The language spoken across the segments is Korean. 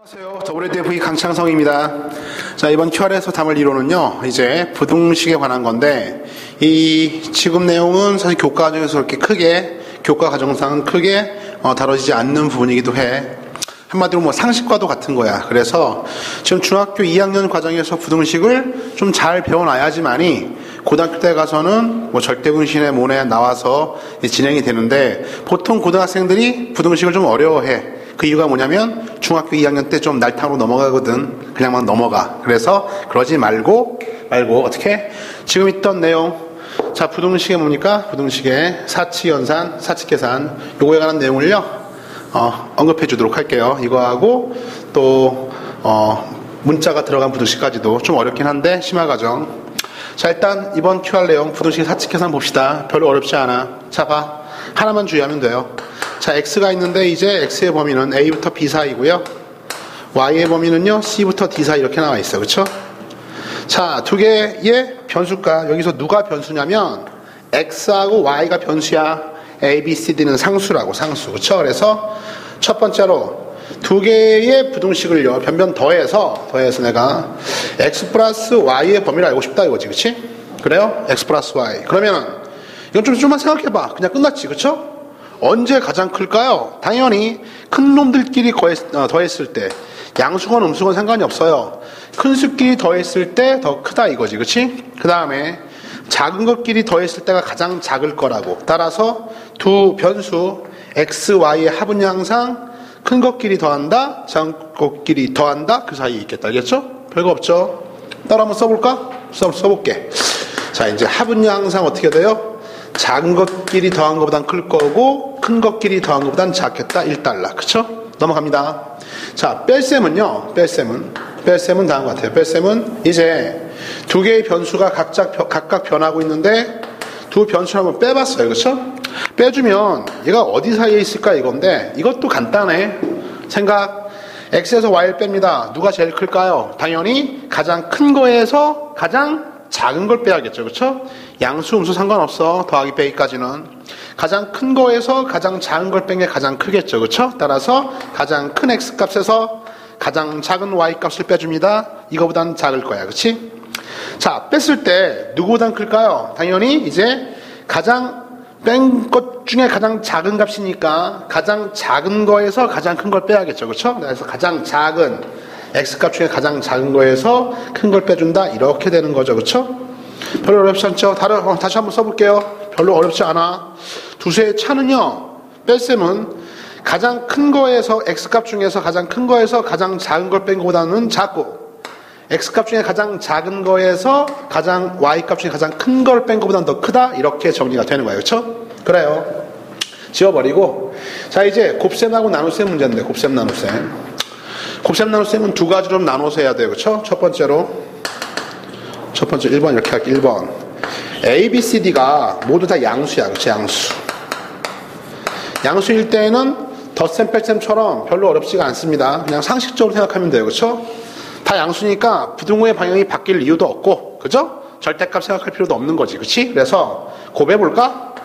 안녕하세요. WDF 강창성입니다. 자, 이번 QR에서 담을 이론은요, 이제 부등식에 관한 건데, 이 지금 내용은 사실 교과 과정에서 그렇게 크게, 교과 과정상은 크게 다뤄지지 않는 부분이기도 해. 한마디로 뭐 상식과도 같은 거야. 그래서 지금 중학교 2학년 과정에서 부등식을 좀 잘 배워놔야지만이 고등학교 때 가서는 뭐 절대분신의 문에 나와서 진행이 되는데, 보통 고등학생들이 부등식을 좀 어려워해. 그 이유가 뭐냐면 중학교 2학년 때 좀 날탕으로 넘어가거든. 그냥 막 넘어가. 그래서 그러지 말고 어떻게? 지금 있던 내용, 자, 부등식에 뭡니까? 부등식에 사치연산, 사치계산, 요거에 관한 내용을요 언급해 주도록 할게요. 이거하고 또 문자가 들어간 부등식까지도 좀 어렵긴 한데 심화과정. 자, 일단 이번 QR 내용 부등식 사치계산 봅시다. 별로 어렵지 않아. 자, 봐. 하나만 주의하면 돼요. 자, x가 있는데 이제 x의 범위는 a부터 b 사이고요. y의 범위는요 c부터 d 사이 이렇게 나와 있어. 그쵸? 자, 두 개의 변수가 여기서 누가 변수냐면 x하고 y가 변수야. a, b, c, d는 상수라고. 상수. 그쵸? 그래서 첫 번째로 두 개의 부등식을요 변변 더해서 내가 x 플러스 y의 범위를 알고 싶다 이거지. 그치? 그래요? x 플러스 y. 그러면은 이건 좀만 생각해봐. 그냥 끝났지. 그쵸? 언제 가장 클까요? 당연히 큰 놈들끼리 더했을 때. 양수건 음수건 상관이 없어요. 큰 수끼리 더했을 때 더 크다 이거지. 그치? 그 다음에 작은 것끼리 더했을 때가 가장 작을 거라고. 따라서 두 변수 x, y의 합은 항상 큰 것끼리 더한다, 작은 것끼리 더한다, 그 사이에 있겠다. 알겠죠? 별거 없죠? 따라 한번 써볼까? 써볼게. 자, 이제 합은 항상 어떻게 돼요? 작은 것끼리 더한 것보단 클 거고 큰 것끼리 더한 것보단 작겠다. 1달러. 그쵸? 넘어갑니다. 자, 뺄셈은요. 뺄셈은 다음과 같아요. 뺄셈은 이제 두 개의 변수가 각각 변하고 있는데 두 변수를 한번 빼봤어요. 그쵸? 빼주면 얘가 어디 사이에 있을까 이건데 이것도 간단해. 생각. x에서 y를 뺍니다. 누가 제일 클까요? 당연히 가장 큰 거에서 가장 작은 걸 빼야겠죠. 그쵸? 양수, 음수 상관없어. 더하기 빼기까지는. 가장 큰 거에서 가장 작은 걸 뺀 게 가장 크겠죠. 그쵸? 따라서 가장 큰 x 값에서 가장 작은 y 값을 빼줍니다. 이거보단 작을 거야. 그치? 자, 뺐을 때 누구보단 클까요? 당연히 이제 가장 뺀 것 중에 가장 작은 값이니까 가장 작은 거에서 가장 큰 걸 빼야겠죠. 그쵸? 그래서 가장 작은 x값 중에 가장 작은 거에서 큰 걸 빼준다. 이렇게 되는 거죠. 그쵸? 별로 어렵지 않죠? 다시 한번 써볼게요. 별로 어렵지 않아. 두수의 차는요, 뺄셈은 가장 큰 거에서 x값 중에서 가장 큰 거에서 가장 작은 걸 뺀 것보다는 작고, x값 중에 가장 작은 거에서 가장 y값 중에 가장 큰 걸 뺀 것보다는 더 크다. 이렇게 정리가 되는 거예요. 그쵸? 그래요. 지워버리고. 자, 이제 곱셈하고 나눗셈 문제인데, 곱셈 나눗셈. 곱셈 나눗셈은 두 가지로 나눠서 해야 돼요. 그쵸? 첫 번째 1번 이렇게 할게. 1번 A, B, C, D가 모두 다 양수야. 그치? 양수일 때에는 덧셈 뺄셈처럼 별로 어렵지가 않습니다. 그냥 상식적으로 생각하면 돼요. 그쵸? 다 양수니까 부등호의 방향이 바뀔 이유도 없고, 그죠? 절대값 생각할 필요도 없는 거지. 그치? 그래서 곱해볼까?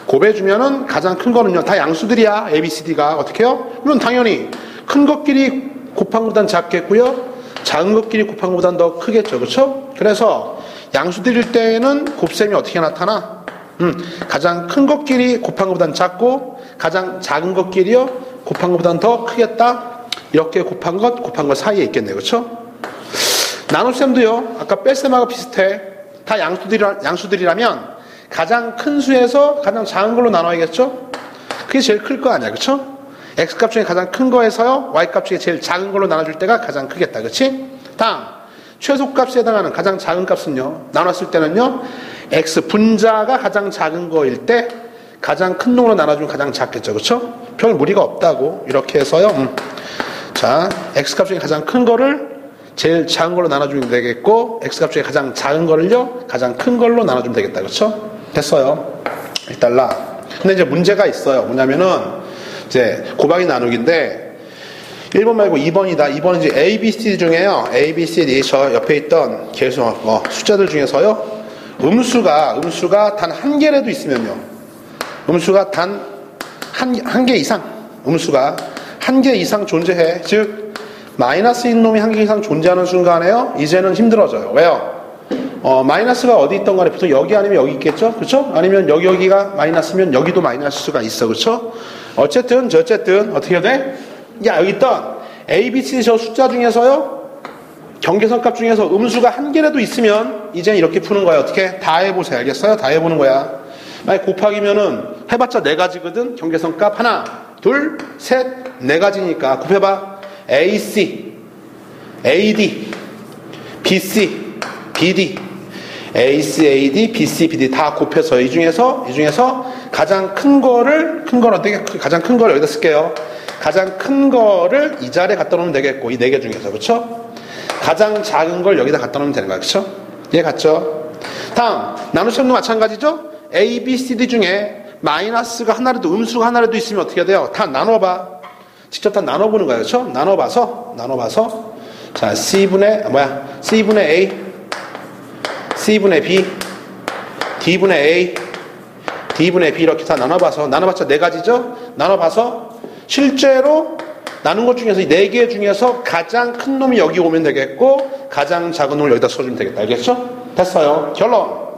곱해주면은 가장 큰 거는요 다 양수들이야. A, B, C, D가. 어떻게 해요? 그러면 당연히 큰 것끼리 곱한 것보단 작겠고요, 작은 것끼리 곱한 것보단 더 크겠죠. 그렇죠? 그래서 양수들일 때에는 곱셈이 어떻게 나타나? 가장 큰 것끼리 곱한 것보단 작고 가장 작은 것끼리요 곱한 것보단 더 크겠다. 이렇게 곱한 것 사이에 있겠네요. 그렇죠? 나눗셈도요 아까 뺄셈하고 비슷해. 다 양수들이라면 가장 큰 수에서 가장 작은 걸로 나눠야겠죠? 그게 제일 클 거 아니야. 그렇죠? x값 중에 가장 큰 거에서요 y값 중에 제일 작은 걸로 나눠줄 때가 가장 크겠다. 그치? 다음 최소값에 해당하는 가장 작은 값은요 나눴을 때는요 x 분자가 가장 작은 거일 때 가장 큰 놈으로 나눠주면 가장 작겠죠. 그쵸? 별 무리가 없다고. 이렇게 해서요 자, x값 중에 가장 큰 거를 제일 작은 걸로 나눠주면 되겠고, x값 중에 가장 작은 거를요 가장 큰 걸로 나눠주면 되겠다. 그쵸? 됐어요. 1달러. 근데 이제 문제가 있어요. 뭐냐면은 이제 곱하기 나누기인데 1번 말고 2번이다. 2번은 이제 A, B, C 중에요. A, B, C, D 저 옆에 있던 계수 숫자들 중에서요. 음수가 단 한 개라도 있으면요. 음수가 단 한 개 이상. 음수가 한 개 이상 존재해. 즉 마이너스인 놈이 한 개 이상 존재하는 순간에요. 이제는 힘들어져요. 왜요? 마이너스가 어디 있던 간에 보통 여기 아니면 여기 있겠죠? 그쵸? 아니면 여기가 마이너스면 여기도 마이너스가 있어. 그쵸? 어쨌든 어떻게 해야 돼? 야, 여기 있던 A, B, C 저 숫자 중에서요. 경계선 값 중에서 음수가 한 개라도 있으면 이제 이렇게 푸는 거야. 어떻게? 다 해보세요. 알겠어요? 다 해보는 거야. 만약 곱하기면은 해봤자 네 가지거든. 경계선 값 하나, 둘, 셋, 네 가지니까 곱해봐. AC, AD, BC, BD, AC, AD, BC, BD 다 곱해서 이 중에서 가장 큰 거를 어떻게 가장 큰 거를 여기다 쓸게요. 가장 큰 거를 이 자리에 갖다 놓으면 되겠고 이 네 개 중에서 그렇죠? 가장 작은 걸 여기다 갖다 놓으면 되는 거야. 그렇죠? 이해 갔죠? 다음 나눗셈도 마찬가지죠? A, B, C, D 중에 마이너스가 하나라도 음수가 하나라도 있으면 어떻게 돼요? 다 나눠봐. 직접 다 나눠보는 거예요. 그렇죠? 나눠봐서 자 C분의 A, C분의 B, D분의 A, D분의 B 이렇게 다 나눠봤자 네 가지죠? 나눠봐서 실제로 나눈 것 중에서 이 네 개 중에서 가장 큰 놈이 여기 오면 되겠고 가장 작은 놈을 여기다 써주면 되겠다. 알겠죠? 됐어요. 결론.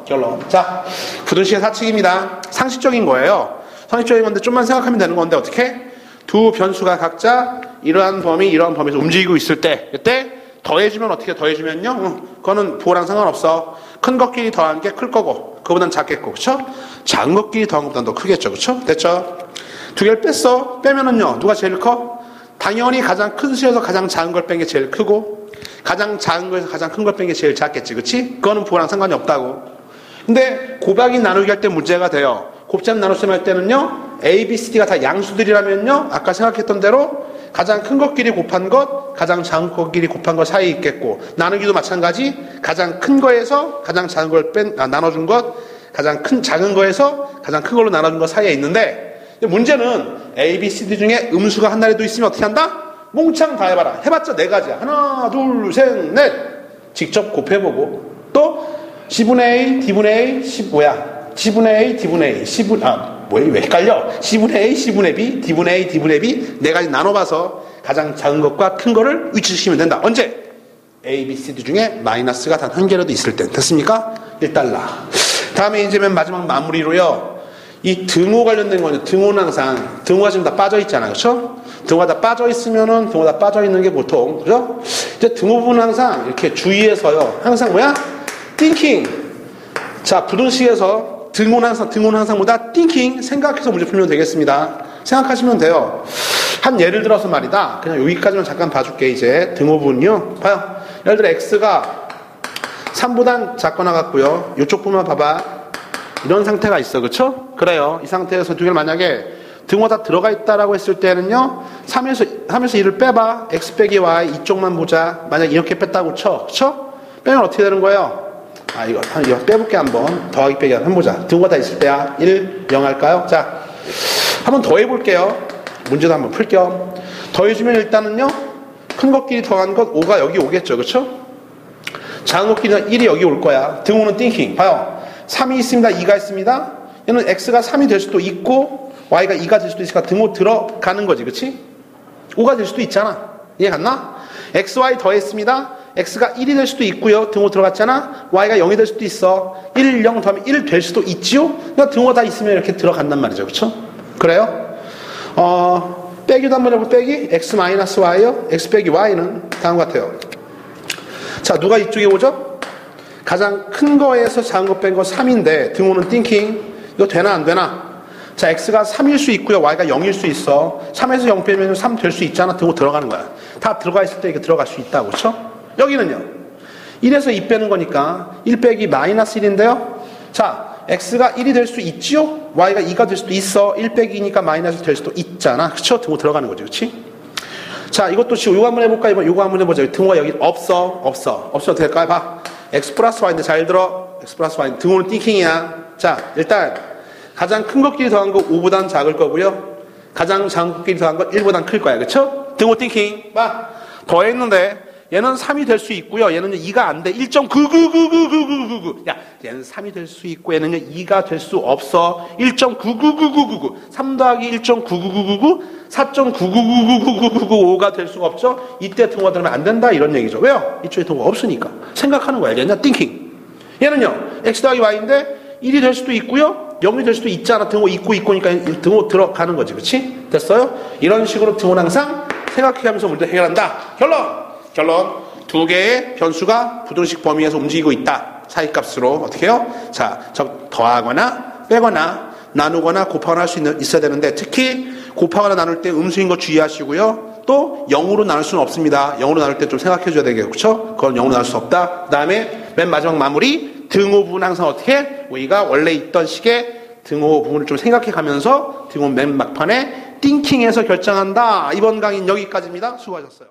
자, 부등식의 사칙입니다. 상식적인 거예요. 상식적인 건데 좀만 생각하면 되는 건데 어떻게? 두 변수가 각자 이러한 범위에서 움직이고 있을 때 그때 더해주면 어떻게 더해주면요? 그거는 부호랑 상관없어. 큰 것끼리 더한 게 클 거고 그거보단 작겠고 그쵸? 작은 것끼리 더한 것보단 더 크겠죠. 그쵸? 됐죠? 두 개를 빼면은요 누가 제일 커? 당연히 가장 큰 수에서 가장 작은 걸 뺀 게 제일 크고 가장 작은 거에서 가장 큰 걸 뺀 게 제일 작겠지. 그치? 그거는 부호랑 상관이 없다고. 근데 곱하기 나누기 할 때 문제가 돼요. 곱셈 나눗셈 할 때는요 A, B, C, D가 다 양수들이라면요 아까 생각했던 대로 가장 큰 것끼리 곱한 것 가장 작은 것끼리 곱한 것 사이에 있겠고 나누기도 마찬가지 가장 큰 거에서 가장 작은 걸 나눠준 것 가장 작은 거에서 가장 큰 걸로 나눠준 것 사이에 있는데 문제는 A, B, C, D 중에 음수가 하나라도 있으면 어떻게 한다? 몽창 다 해봐라. 해봤자 네 가지야. 하나, 둘, 셋, 넷. 직접 곱해보고 또 C분의 A, D분의 A, C분의 A, D분의 A, 왜 헷갈려? C분의 A, C분의 B, D분의 A, D분의 B 네 가지 나눠봐서 가장 작은 것과 큰 거를 위치시키면 된다. 언제? A, B, C, D 중에 마이너스가 단 한 개라도 있을 땐. 됐습니까? 1달러. 다음에 이제 맨 마지막 마무리로요. 이 등호 관련된 거는 등호는 항상 등호가 지금 다 빠져 있잖아요. 그렇죠? 등호가 다 빠져 있으면은 등호가 다 빠져 있는 게 보통 그죠? 이제 등호 부분은 항상 이렇게 주의해서요. 항상 뭐야? thinking. 자, 부등식에서 등호는 항상 뭐다? thinking. 생각해서 문제 풀면 되겠습니다. 생각하시면 돼요. 한 예를 들어서 말이다. 그냥 여기까지만 잠깐 봐줄게. 이제 등호 부분요. 봐요. 예를 들어 x가 3보단 작거나 같고요. 이쪽 부분만 봐봐. 이런 상태가 있어. 그쵸? 그래요. 이 상태에서 두 개를 만약에 등호가 다 들어가 있다라고 했을 때는요 3에서 1을 빼봐. x 빼기 y 이쪽만 보자. 만약 이렇게 뺐다고 쳐. 그쵸? 빼면 어떻게 되는 거예요? 이거 빼볼게. 한번 더하기 빼기 한번 보자. 등호가 다 있을 때야 1, 0 할까요? 자, 한번 더 해볼게요. 문제도 한번 풀 겸 더해주면 일단은요 큰 것끼리 더한 것 5가 여기 오겠죠. 그쵸? 작은 것끼리는 1이 여기 올 거야. 등호는 thinking. 봐요. 3이 있습니다. 2가 있습니다. 얘는 x가 3이 될 수도 있고 y가 2가 될 수도 있으니까 등호 들어가는 거지. 그치? 5가 될 수도 있잖아. 이해 갔나? x, y 더했습니다. x가 1이 될 수도 있고요. 등호 들어갔잖아. y가 0이 될 수도 있어. 1, 0 더하면 1 될 수도 있지요. 그러니까 등호가 다 있으면 이렇게 들어간단 말이죠. 그쵸? 그래요? 빼기도 한번 해볼 빼기. x 마이너스 y요. x 빼기 y는 다음과 같아요. 자, 누가 이쪽에 오죠? 가장 큰 거에서 작은 거 뺀 거 3인데 등호는 thinking. 이거 되나 안 되나? 자, x가 3일 수 있고요. y가 0일 수 있어. 3에서 0 빼면 3 될 수 있잖아. 등호 들어가는 거야. 다 들어가 있을 때 이게 들어갈 수 있다고. 그렇죠? 여기는요. 1에서 2 빼는 거니까 1 빼기 마이너스 1인데요. 자, x가 1이 될 수 있지요? y가 2가 될 수도 있어. 1 빼기니까 마이너스 될 수도 있잖아. 그렇죠? 등호 들어가는 거죠. 그렇지? 자, 이것도 지금 이거 한번 해볼까? 이거 한번 해보자. 등호가 여기 없어. 없으면 어떻게 될까요? 봐. x 플러스 y인데 잘 들어. x 플러스 y 등호는 thinking이야. 자, 일단 가장 큰 것끼리 더한 거 5보단 작을 거고요. 가장 작은 것끼리 더한 거 1보단 클 거야. 그쵸? 등호 thinking. 봐. 더했는데 얘는 3이 될 수 있고요. 얘는 2가 안 돼. 1.9999999. 야, 얘는 3이 될 수 있고 얘는 2가 될 수 없어. 1.9999999. 3 더하기 1.99999. 4.999999995가 될 수가 없죠. 이때 등호가 들으면 안 된다 이런 얘기죠. 왜요? 이쪽에 등호가 없으니까. 생각하는 거 알겠냐? 띵킹. 얘는요. x 더하기 y인데 1이 될 수도 있고요. 0이 될 수도 있잖아. 등호 있고니까 등호 들어가는 거지. 그렇지? 됐어요? 이런 식으로 등호는 항상 생각해가면서 문제 해결한다. 결론. 두 개의 변수가 부등식 범위에서 움직이고 있다. 사이값으로 어떻게 해요? 자, 더하거나 빼거나 나누거나 곱하거나 할 수 있어야 되는데 특히 곱하거나 나눌 때 음수인 거 주의하시고요. 또 0으로 나눌 수는 없습니다. 0으로 나눌 때 좀 생각해 줘야 되겠죠. 그렇죠? 그건 0으로 나눌 수 없다. 그 다음에 맨 마지막 마무리 등호 부분 항상 어떻게 해? 우리가 원래 있던 식의 등호 부분을 좀 생각해 가면서 등호 맨 막판에 띵킹해서 결정한다. 이번 강의는 여기까지입니다. 수고하셨어요.